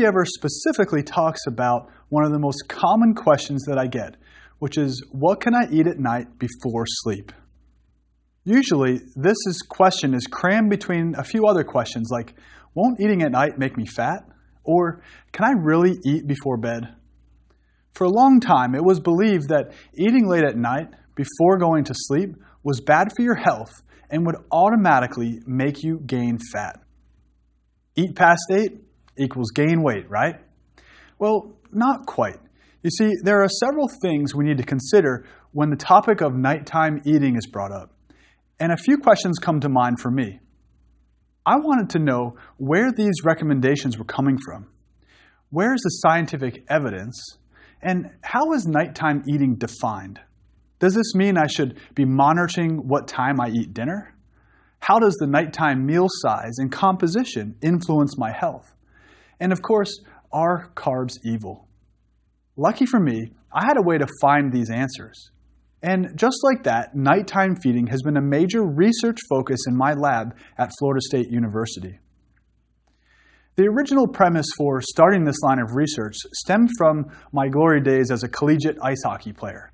ever specifically talks about one of the most common questions that I get, which is, what can I eat at night before sleep? Usually, question is crammed between a few other questions like, won't eating at night make me fat? Or, can I really eat before bed? For a long time, it was believed that eating late at night before going to sleep was bad for your health and would automatically make you gain fat. Eat past 8 equals gain weight, right? Well, not quite. You see, there are several things we need to consider when the topic of nighttime eating is brought up. And a few questions come to mind for me. I wanted to know where these recommendations were coming from. Where is the scientific evidence? And how is nighttime eating defined? Does this mean I should be monitoring what time I eat dinner? How does the nighttime meal size and composition influence my health? And of course, are carbs evil? Lucky for me, I had a way to find these answers. And just like that, nighttime feeding has been a major research focus in my lab at Florida State University. The original premise for starting this line of research stemmed from my glory days as a collegiate ice hockey player.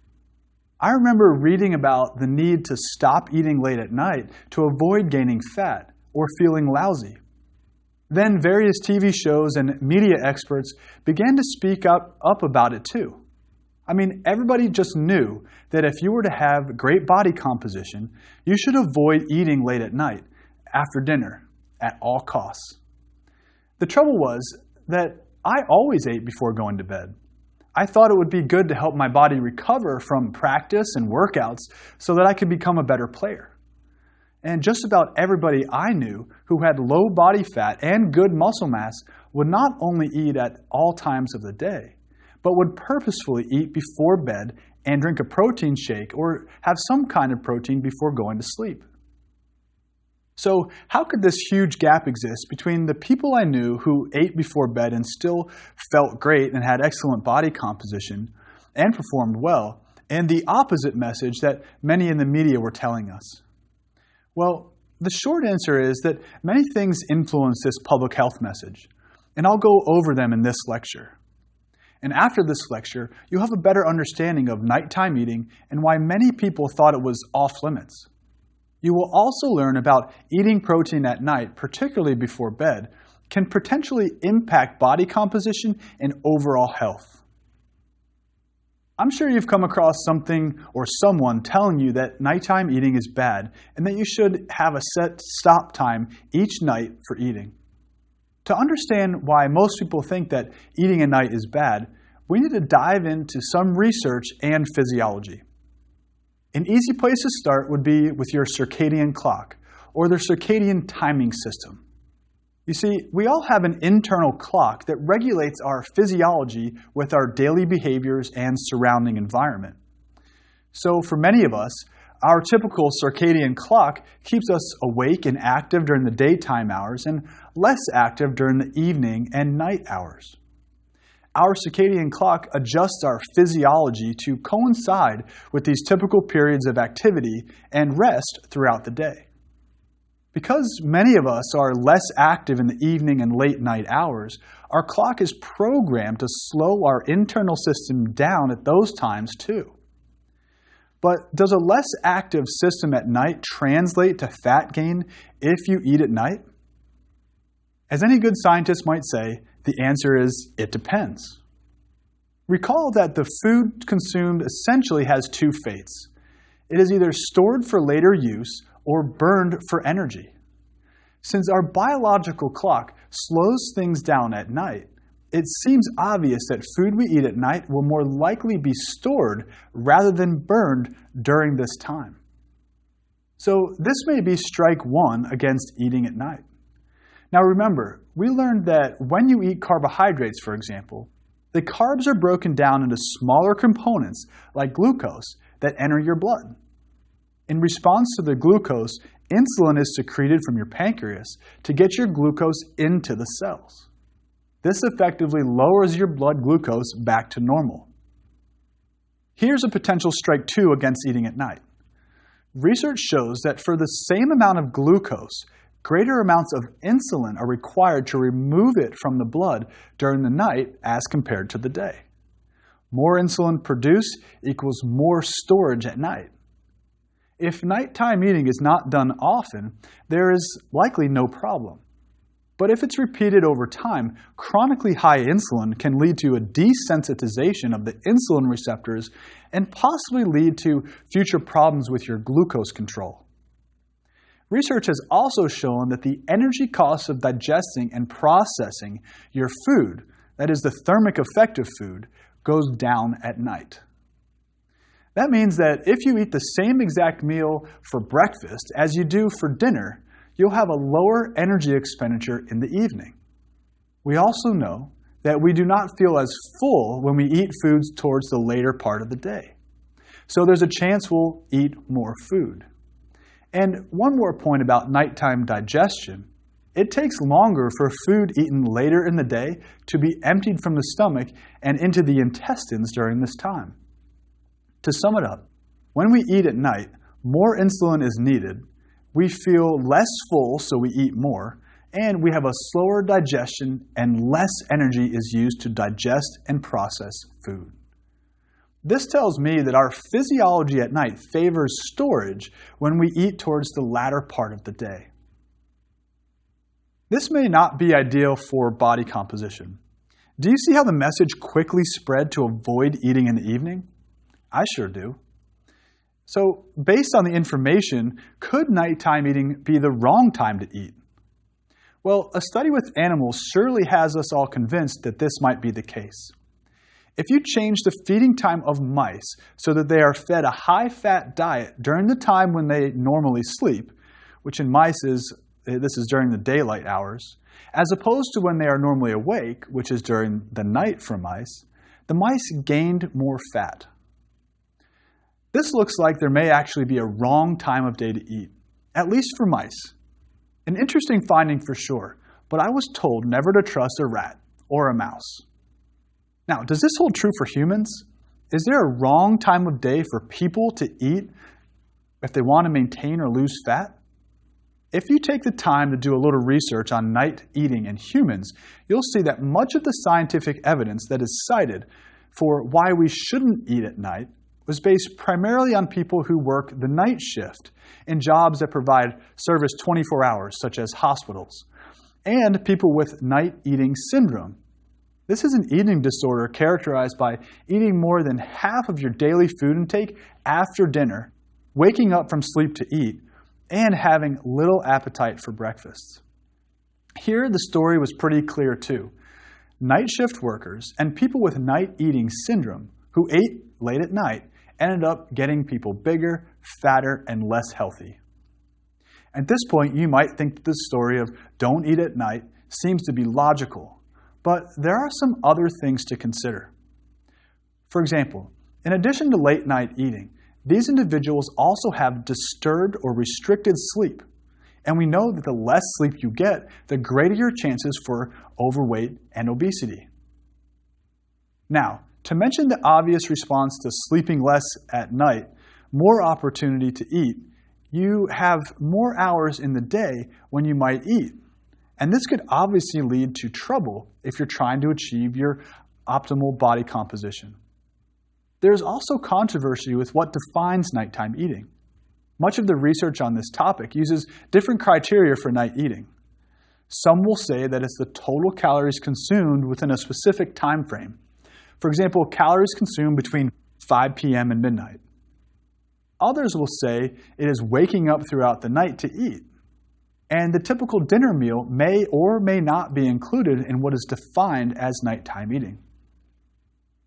I remember reading about the need to stop eating late at night to avoid gaining fat or feeling lousy. Then various TV shows and media experts began to speak up about it too. I mean, everybody just knew that if you were to have great body composition, you should avoid eating late at night, after dinner, at all costs. The trouble was that I always ate before going to bed. I thought it would be good to help my body recover from practice and workouts so that I could become a better player. And just about everybody I knew who had low body fat and good muscle mass would not only eat at all times of the day, but would purposefully eat before bed and drink a protein shake or have some kind of protein before going to sleep. So how could this huge gap exist between the people I knew who ate before bed and still felt great and had excellent body composition and performed well, and the opposite message that many in the media were telling us? Well, the short answer is that many things influence this public health message, and I'll go over them in this lecture. And after this lecture, you'll have a better understanding of nighttime eating and why many people thought it was off limits. You will also learn about eating protein at night, particularly before bed, can potentially impact body composition and overall health. I'm sure you've come across something or someone telling you that nighttime eating is bad and that you should have a set stop time each night for eating. To understand why most people think that eating at night is bad, we need to dive into some research and physiology. An easy place to start would be with your circadian clock, or the circadian timing system. You see, we all have an internal clock that regulates our physiology with our daily behaviors and surrounding environment. So for many of us, our typical circadian clock keeps us awake and active during the daytime hours and less active during the evening and night hours. Our circadian clock adjusts our physiology to coincide with these typical periods of activity and rest throughout the day. Because many of us are less active in the evening and late night hours, our clock is programmed to slow our internal system down at those times too. But does a less active system at night translate to fat gain if you eat at night? As any good scientist might say, the answer is, it depends. Recall that the food consumed essentially has two fates. It is either stored for later use or burned for energy. Since our biological clock slows things down at night, it seems obvious that food we eat at night will more likely be stored rather than burned during this time. So this may be strike one against eating at night. Now remember, we learned that when you eat carbohydrates, for example, the carbs are broken down into smaller components like glucose that enter your blood. In response to the glucose, insulin is secreted from your pancreas to get your glucose into the cells. This effectively lowers your blood glucose back to normal. Here's a potential strike two against eating at night. Research shows that for the same amount of glucose, greater amounts of insulin are required to remove it from the blood during the night as compared to the day. More insulin produced equals more storage at night. If nighttime eating is not done often, there is likely no problem. But if it's repeated over time, chronically high insulin can lead to a desensitization of the insulin receptors and possibly lead to future problems with your glucose control. Research has also shown that the energy costs of digesting and processing your food, that is the thermic effect of food, goes down at night. That means that if you eat the same exact meal for breakfast as you do for dinner, you'll have a lower energy expenditure in the evening. We also know that we do not feel as full when we eat foods towards the later part of the day. So there's a chance we'll eat more food. And one more point about nighttime digestion. It takes longer for food eaten later in the day to be emptied from the stomach and into the intestines during this time. To sum it up, when we eat at night, more insulin is needed, we feel less full, so we eat more, and we have a slower digestion and less energy is used to digest and process food. This tells me that our physiology at night favors storage when we eat towards the latter part of the day. This may not be ideal for body composition. Do you see how the message quickly spread to avoid eating in the evening? I sure do. So, based on the information, could nighttime eating be the wrong time to eat? Well, a study with animals surely has us all convinced that this might be the case. If you change the feeding time of mice so that they are fed a high-fat diet during the time when they normally sleep, which in mice this is during the daylight hours, as opposed to when they are normally awake, which is during the night for mice, the mice gained more fat. This looks like there may actually be a wrong time of day to eat, at least for mice. An interesting finding for sure, but I was told never to trust a rat or a mouse. Now, does this hold true for humans? Is there a wrong time of day for people to eat if they want to maintain or lose fat? If you take the time to do a little research on night eating in humans, you'll see that much of the scientific evidence that is cited for why we shouldn't eat at night was based primarily on people who work the night shift in jobs that provide service 24 hours, such as hospitals, and people with night eating syndrome. This is an eating disorder characterized by eating more than half of your daily food intake after dinner, waking up from sleep to eat, and having little appetite for breakfast. Here, the story was pretty clear too. Night shift workers and people with night eating syndrome who ate late at night ended up getting people bigger, fatter, and less healthy. At this point, you might think that the story of don't eat at night seems to be logical, but there are some other things to consider. For example, in addition to late night eating, these individuals also have disturbed or restricted sleep. And we know that the less sleep you get, the greater your chances for overweight and obesity. Now, to mention the obvious response to sleeping less at night, more opportunity to eat, you have more hours in the day when you might eat. And this could obviously lead to trouble if you're trying to achieve your optimal body composition. There's also controversy with what defines nighttime eating. Much of the research on this topic uses different criteria for night eating. Some will say that it's the total calories consumed within a specific time frame. For example, calories consumed between 5 p.m. and midnight. Others will say it is waking up throughout the night to eat. And the typical dinner meal may or may not be included in what is defined as nighttime eating.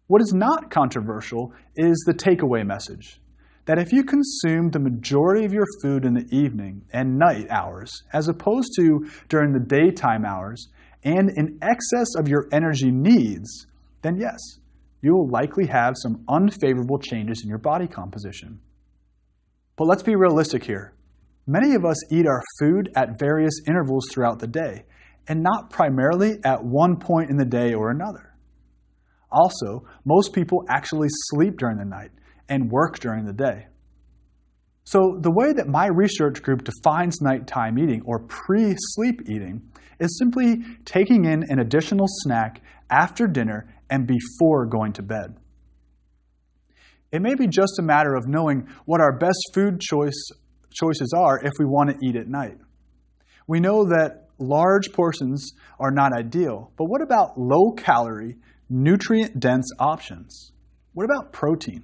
What is not controversial is the takeaway message, that if you consume the majority of your food in the evening and night hours, as opposed to during the daytime hours, and in excess of your energy needs, then yes, you will likely have some unfavorable changes in your body composition. But let's be realistic here. Many of us eat our food at various intervals throughout the day, and not primarily at one point in the day or another. Also, most people actually sleep during the night and work during the day. So the way that my research group defines nighttime eating, or pre-sleep eating, is simply taking in an additional snack after dinner and before going to bed. It may be just a matter of knowing what our best food choices are if we want to eat at night. We know that large portions are not ideal, but what about low-calorie, nutrient-dense options? What about protein?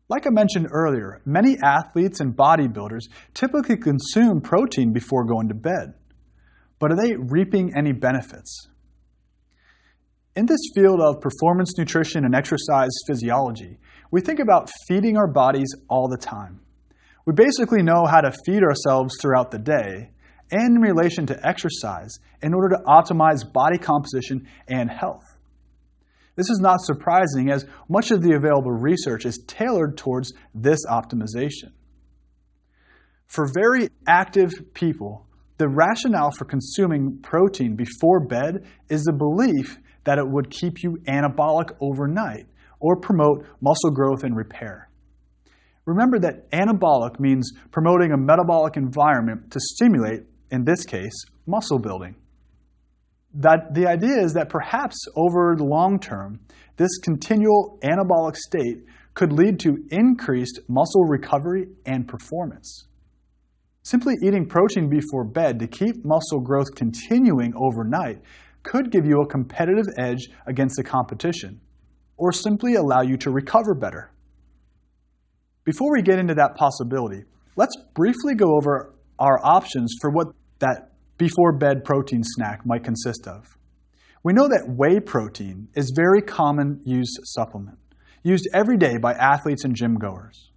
Like I mentioned earlier, many athletes and bodybuilders typically consume protein before going to bed. But are they reaping any benefits? In this field of performance nutrition and exercise physiology, we think about feeding our bodies all the time. We basically know how to feed ourselves throughout the day and in relation to exercise in order to optimize body composition and health. This is not surprising, as much of the available research is tailored towards this optimization. For very active people, the rationale for consuming protein before bed is the belief that it would keep you anabolic overnight or promote muscle growth and repair. Remember that anabolic means promoting a metabolic environment to stimulate, in this case, muscle building. The idea is that perhaps over the long term, this continual anabolic state could lead to increased muscle recovery and performance. Simply eating protein before bed to keep muscle growth continuing overnight could give you a competitive edge against the competition, or simply allow you to recover better. Before we get into that possibility, let's briefly go over our options for what that before bed protein snack might consist of. We know that whey protein is a very common used supplement, used every day by athletes and gym goers.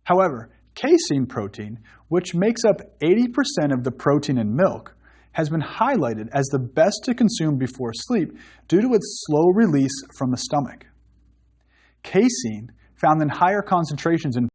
However, casein protein, which makes up 80% of the protein in milk, has been highlighted as the best to consume before sleep due to its slow release from the stomach. Casein, found in higher concentrations in